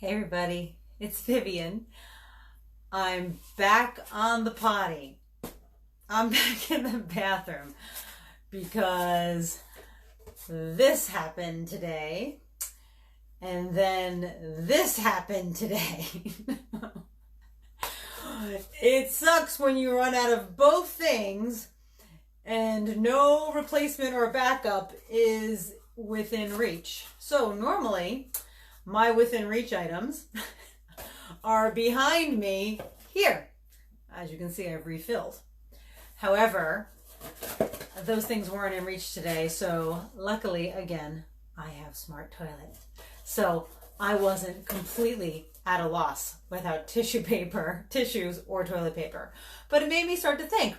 Hey everybody, it's Vivian. I'm back on the potty. I'm back in the bathroom because this happened today and then this happened today. It sucks when you run out of both things and no replacement or backup is within reach. So normally my within reach items are behind me here. As you can see, I've refilled. However, those things weren't in reach today, so luckily, again, I have smart toilets. So I wasn't completely at a loss without tissues or toilet paper. But it made me start to think,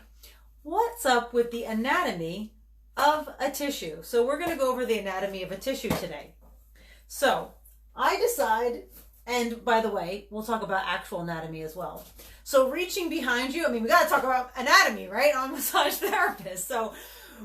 what's up with the anatomy of a tissue? So we're gonna go over the anatomy of a tissue today. So I decide, and by the way, we'll talk about actual anatomy as well. So reaching behind you, I mean, we got to talk about anatomy, right? I'm a massage therapist. So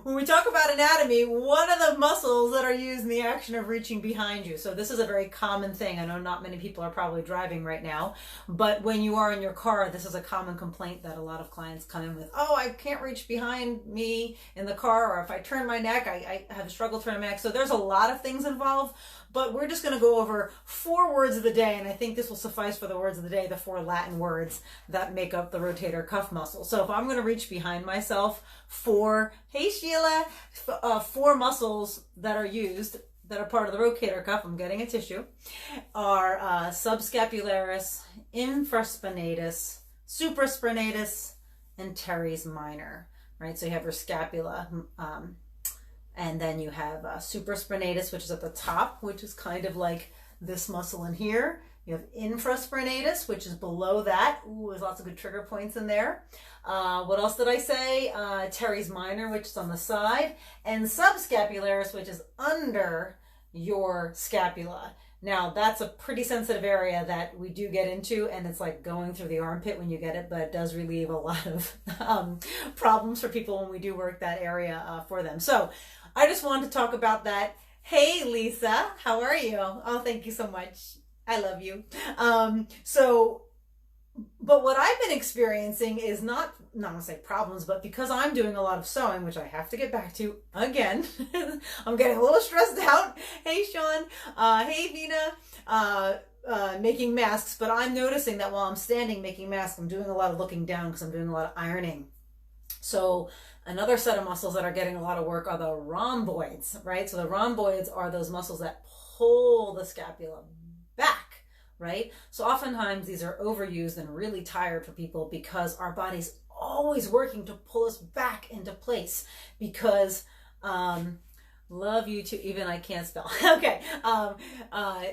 when we talk about anatomy, one of the muscles that are used in the action of reaching behind you. So this is a very common thing. I know not many people are probably driving right now, but when you are in your car, this is a common complaint that a lot of clients come in with. Oh, I can't reach behind me in the car, or if I turn my neck, I have a struggle turning my neck. So there's a lot of things involved, but we're just going to go over 4 words of the day, and I think this will suffice for the words of the day, the 4 Latin words that make up the rotator cuff muscle. So if I'm going to reach behind myself, hey Sheila, 4 muscles that are used, that are part of the rotator cuff, I'm getting a tissue, are subscapularis, infraspinatus, supraspinatus, and teres minor, right? So you have your scapula, and then you have supraspinatus, which is at the top, which is kind of like this muscle in here. You have infraspinatus, which is below that. Ooh, there's lots of good trigger points in there. What else did I say? Teres minor, which is on the side, and subscapularis, which is under your scapula. Now, that's a pretty sensitive area that we do get into, and it's like going through the armpit when you get it, but it does relieve a lot of problems for people when we do work that area for them. So I just wanted to talk about that. Hey, Lisa, how are you? Oh, thank you so much. I love you. But what I've been experiencing is not gonna say problems, but because I'm doing a lot of sewing, which I have to get back to again, I'm getting a little stressed out. Hey, Sean. Hey, Vina. Making masks, but I'm noticing that while I'm standing making masks, I'm doing a lot of looking down because I'm doing a lot of ironing. So another set of muscles that are getting a lot of work are the rhomboids, right? So the rhomboids are those muscles that pull the scapula back, right? So oftentimes these are overused and really tired for people because our body's always working to pull us back into place because, love you too, even I can't spell. Okay.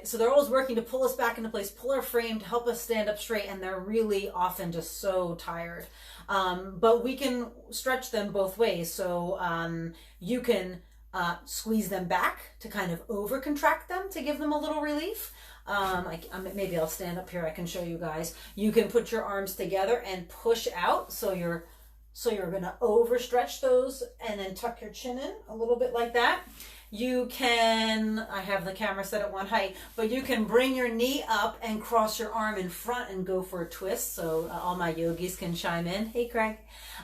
So they're always working to pull us back into place, pull our frame to help us stand up straight, and they're really often just so tired. But we can stretch them both ways. So you can squeeze them back to kind of over contract them to give them a little relief. Maybe I'll stand up here. I can show you guys. You can put your arms together and push out. So you're going to overstretch those and then tuck your chin in a little bit like that. You can, I have the camera set at one height, but you can bring your knee up and cross your arm in front and go for a twist. So all my yogis can chime in. Hey, Craig.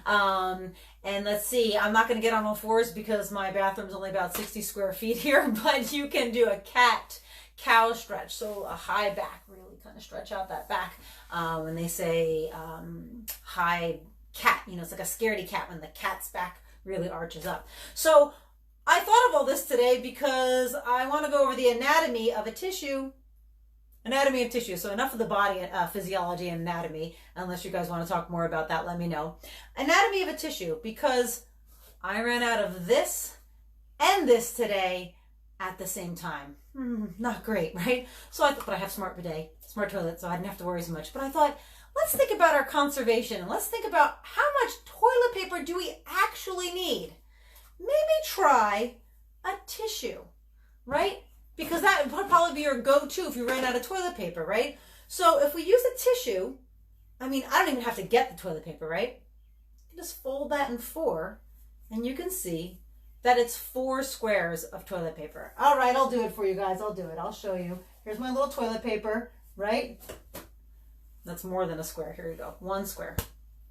And let's see, I'm not going to get on all fours because my bathroom's only about 60 square feet here, but you can do a cow stretch. So a high back, really kind of stretch out that back. When they say high cat, you know, it's like a scaredy cat when the cat's back really arches up. So I thought of all this today because I want to go over the anatomy of a tissue. Anatomy of tissue. So enough of the body physiology and anatomy. Unless you guys want to talk more about that, let me know. Anatomy of a tissue, because I ran out of this and this today at the same time. Not great, right? So I thought, but I have smart toilet, so I didn't have to worry so much. But I thought, let's think about our conservation and let's think about how much toilet paper do we actually need? Maybe try a tissue, right? Because that would probably be your go-to if you ran out of toilet paper, right? So if we use a tissue, I mean, I don't even have to get the toilet paper, right? You just fold that in 4 and you can see that it's 4 squares of toilet paper. All right, I'll do it for you guys. I'll do it. I'll show you. Here's my little toilet paper, right? That's more than a square. Here you go. 1 square,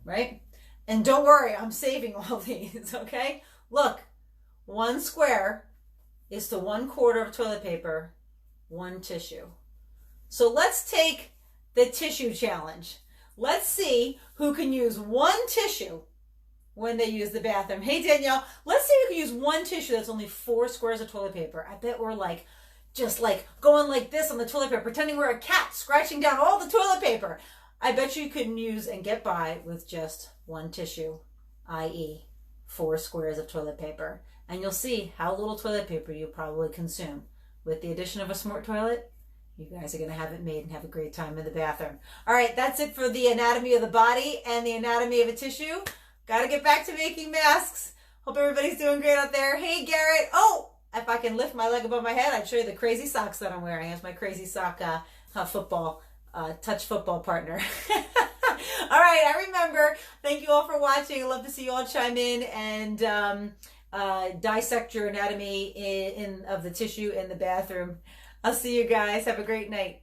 right? And don't worry, I'm saving all these, okay? Look, 1 square is to 1/4 of toilet paper, 1 tissue. So let's take the tissue challenge. Let's see who can use 1 tissue when they use the bathroom. Hey, Danielle, let's see who can use 1 tissue that's only 4 squares of toilet paper. I bet we're like, just like going like this on the toilet paper, pretending we're a cat scratching down all the toilet paper. I bet you couldn't use and get by with just 1 tissue, i.e. 4 squares of toilet paper. And you'll see how little toilet paper you probably consume. With the addition of a smart toilet, you guys are going to have it made and have a great time in the bathroom. All right, that's it for the anatomy of the body and the anatomy of a tissue. Got to get back to making masks. Hope everybody's doing great out there. Hey, Garrett. Oh! If I can lift my leg above my head, I'd show you the crazy socks that I'm wearing. That's my crazy sock touch football partner. All right, I remember. Thank you all for watching. I'd love to see you all chime in and dissect your anatomy of the tissue in the bathroom. I'll see you guys. Have a great night.